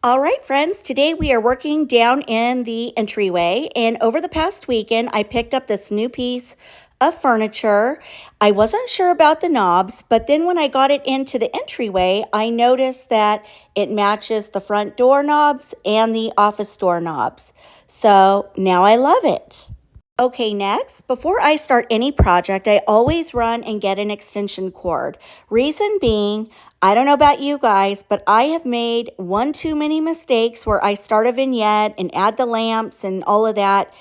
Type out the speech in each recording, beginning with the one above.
All right, friends, today we are working down in the entryway, and over the past weekend, I picked up this new piece of furniture. I wasn't sure about the knobs, but then when I got it into the entryway, I noticed that it matches the front door knobs and the office door knobs. So now I love it. Okay, next, before I start any project, I always run and get an extension cord. Reason being, I don't know about you guys, but I have made one too many mistakes where I start a vignette and add the lamps and all of that,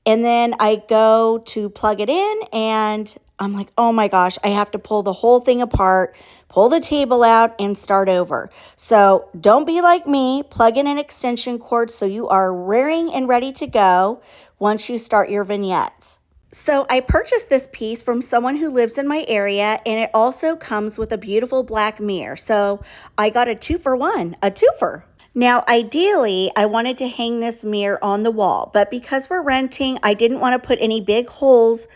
and then I go to plug it in and I'm like, oh my gosh, I have to pull the whole thing apart, pull the table out, and start over. So don't be like me. Plug in an extension cord so you are raring and ready to go once you start your vignette. So I purchased this piece from someone who lives in my area, and it also comes with a beautiful black mirror. So I got a 2-for-1, a twofer. Now, ideally, I wanted to hang this mirror on the wall, but because we're renting, I didn't want to put any big holes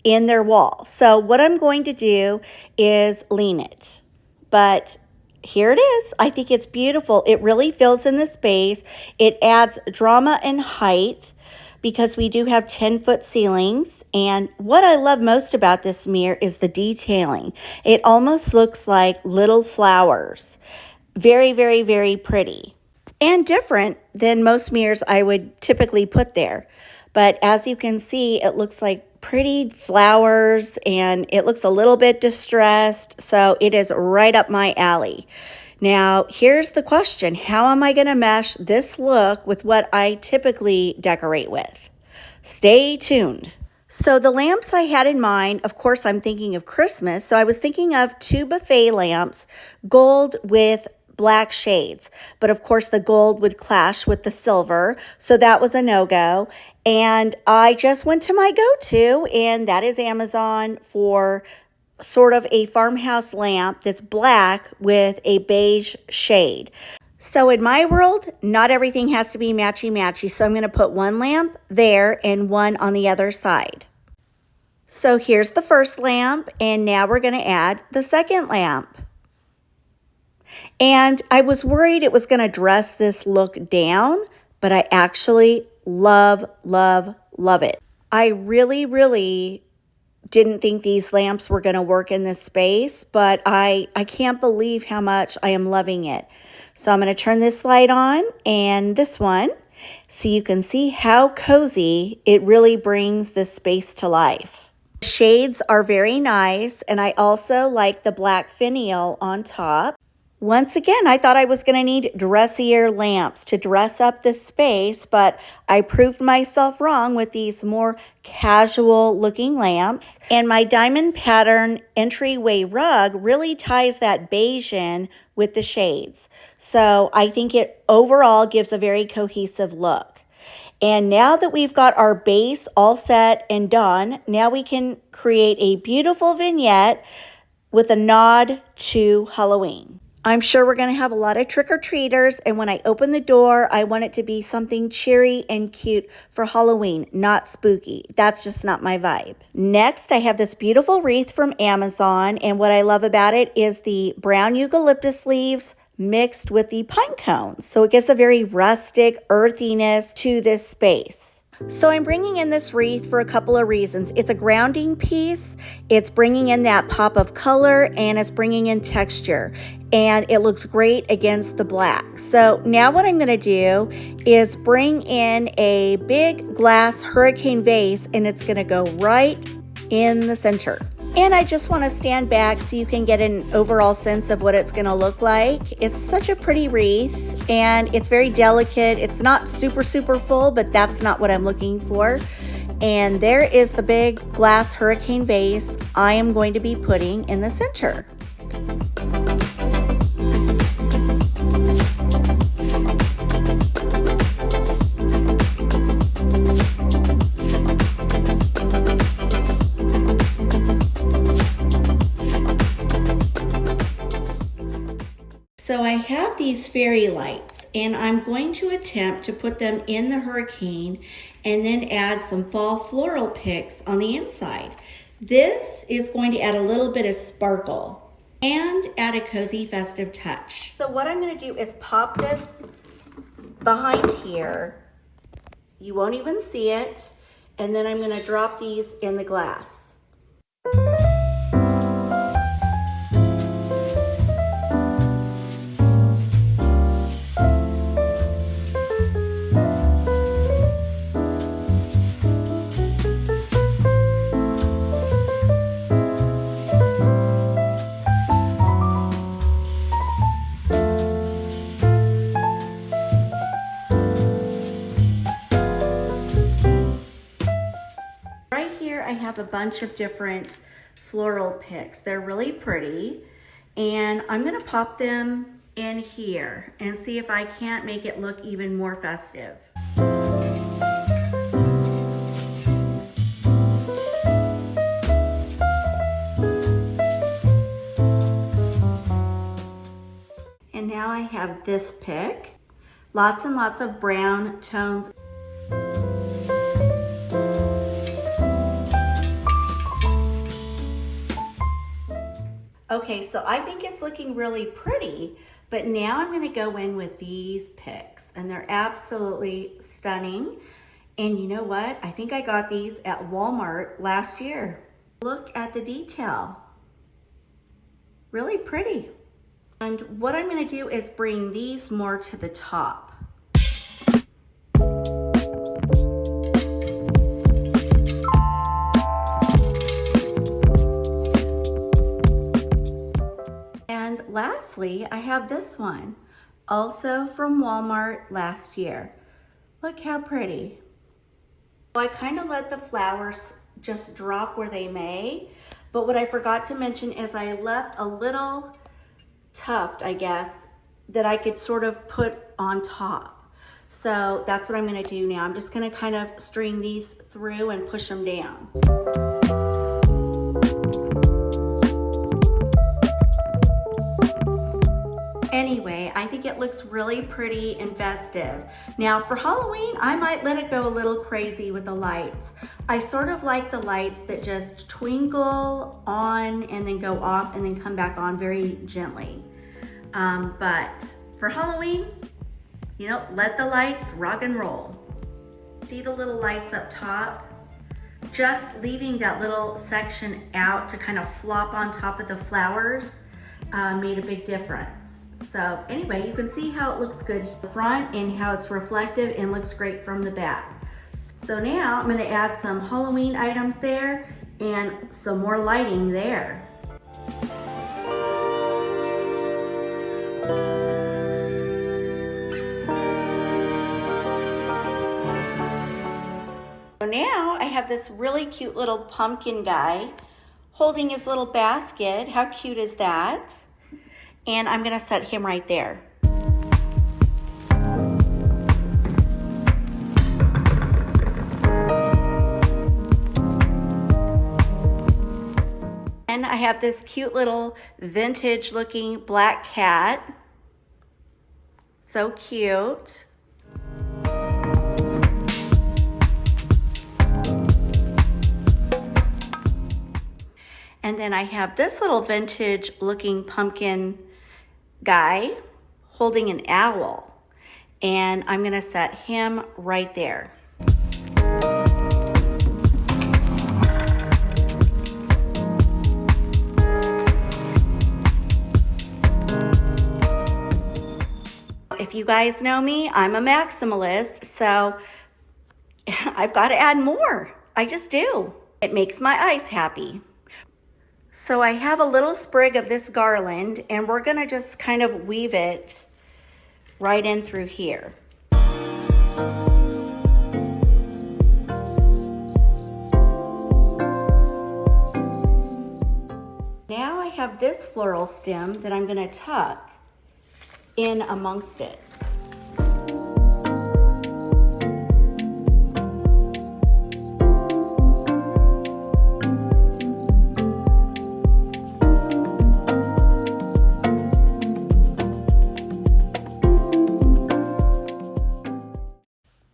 in their wall. So what I'm going to do is lean it. But here it is. I think it's beautiful. It really fills in the space. It adds drama and height because we do have 10-foot ceilings. And what I love most about this mirror is the detailing. It almost looks like little flowers. Very, very, very pretty. And different than most mirrors I would typically put there. But as you can see, it looks like pretty flowers and it looks a little bit distressed. So it is right up my alley. Now, here's the question. How am I going to mesh this look with what I typically decorate with? Stay tuned. So the lamps I had in mind, of course, I'm thinking of Christmas. So I was thinking of 2 buffet lamps, gold with black shades. But of course, the gold would clash with the silver. So that was a no-go. And I just went to my go-to, and that is Amazon, for sort of a farmhouse lamp that's black with a beige shade. So in my world, not everything has to be matchy-matchy. So I'm going to put one lamp there and one on the other side. So here's the first lamp, and now we're going to add the second lamp. And I was worried it was going to dress this look down, but I actually love, love, love it. I really didn't think these lamps were going to work in this space, but I can't believe how much I am loving it. So I'm going to turn this light on and this one so you can see how cozy it really brings this space to life. The shades are very nice, and I also like the black finial on top. Once again, I thought I was going to need dressier lamps to dress up this space, but I proved myself wrong with these more casual looking lamps. And my diamond pattern entryway rug really ties that beige in with the shades. So I think it overall gives a very cohesive look. And now that we've got our base all set and done, now we can create a beautiful vignette with a nod to Halloween. I'm sure we're going to have a lot of trick-or-treaters, and when I open the door, I want it to be something cheery and cute for Halloween, not spooky. That's just not my vibe. Next, I have this beautiful wreath from Amazon, and what I love about it is the brown eucalyptus leaves mixed with the pine cones. So it gives a very rustic earthiness to this space. So I'm bringing in this wreath for a couple of reasons. It's a grounding piece, it's bringing in that pop of color, and it's bringing in texture. And it looks great against the black. So now what I'm going to do is bring in a big glass hurricane vase, and it's going to go right in the center. And I just want to stand back so you can get an overall sense of what it's going to look like. It's such a pretty wreath, and it's very delicate. It's not super full, but that's not what I'm looking for. And there is the big glass hurricane vase I am going to be putting in the center. So I have these fairy lights, and I'm going to attempt to put them in the hurricane and then add some fall floral picks on the inside. This is going to add a little bit of sparkle and add a cozy festive touch. So what I'm going to do is pop this behind here. You won't even see it. And then I'm gonna drop these in the glass. I have a bunch of different floral picks. They're really pretty, and I'm gonna pop them in here and see if I can't make it look even more festive. And now I have this pick, lots and lots of brown tones. Okay, so I think it's looking really pretty, but now I'm gonna go in with these picks, and they're absolutely stunning. And you know what? I think I got these at Walmart last year. Look at the detail. Really pretty. And what I'm gonna do is bring these more to the top. And lastly, I have this one, also from Walmart last year. Look how pretty. I kind of let the flowers just drop where they may, but what I forgot to mention is I left a little tuft, I guess, that I could sort of put on top. So that's what I'm gonna do now. I'm just gonna kind of string these through and push them down. Anyway, I think it looks really pretty and festive. Now for Halloween, I might let it go a little crazy with the lights. I sort of like the lights that just twinkle on and then go off and then come back on very gently. But for Halloween, you know, let the lights rock and roll. See the little lights up top? Just leaving that little section out to kind of flop on top of the flowers made a big difference. So anyway, you can see how it looks good in the front and how it's reflective and looks great from the back. So now I'm going to add some Halloween items there and some more lighting there. So now I have this really cute little pumpkin guy holding his little basket. How cute is that? And I'm gonna set him right there. And I have this cute little vintage looking black cat. So cute. And then I have this little vintage looking pumpkin guy holding an owl, and I'm gonna set him right there. If you guys know me, I'm a maximalist, so I've got to add more. I just do. It makes my eyes happy. So I have a little sprig of this garland, and we're gonna just kind of weave it right in through here. Now I have this floral stem that I'm gonna tuck in amongst it.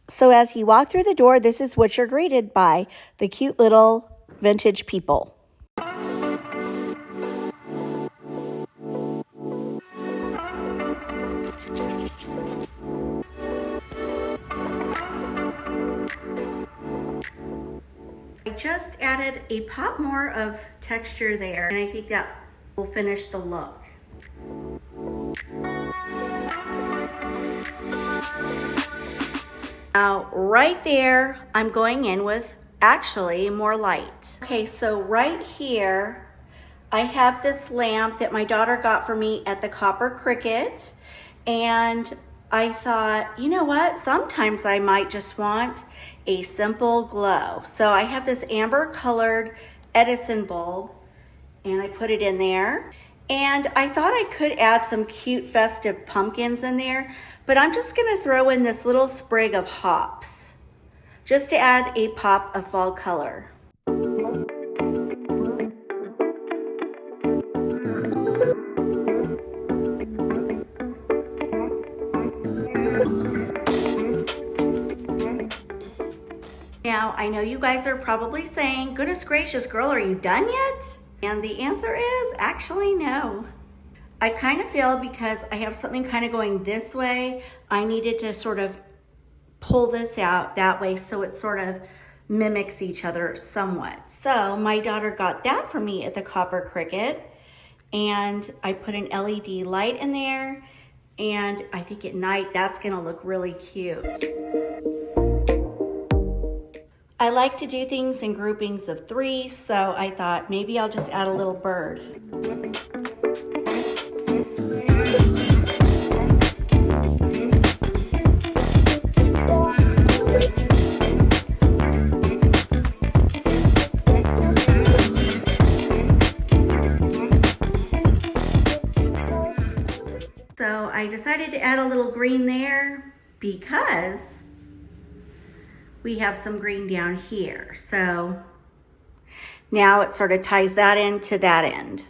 So as you walk through the door, this is what you're greeted by, the cute little vintage people. I just added a pop more of texture there, and I think that will finish the look. Now, right there, I'm going in with actually more light. Okay, so right here, I have this lamp that my daughter got for me at the Copper Cricket, and I thought, you know what? Sometimes I might just want a simple glow. So I have this amber colored Edison bulb, and I put it in there. And I thought I could add some cute festive pumpkins in there, but I'm just gonna throw in this little sprig of hops just to add a pop of fall color. Now, I know you guys are probably saying, goodness gracious, girl, are you done yet? And the answer is actually no. I kind of feel because I have something kind of going this way, I needed to sort of pull this out that way so it sort of mimics each other somewhat. So my daughter got that for me at the Copper Cricket, and I put an LED light in there, and I think at night that's gonna look really cute. I like to do things in groupings of 3, so I thought maybe I'll just add a little bird. So I decided to add a little green there because we have some green down here. So now it sort of ties that into that end.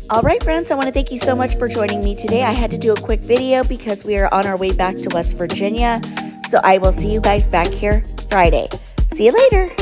All right, friends, I want to thank you so much for joining me today. I had to do a quick video because we are on our way back to West Virginia. So I will see you guys back here Friday. See you later.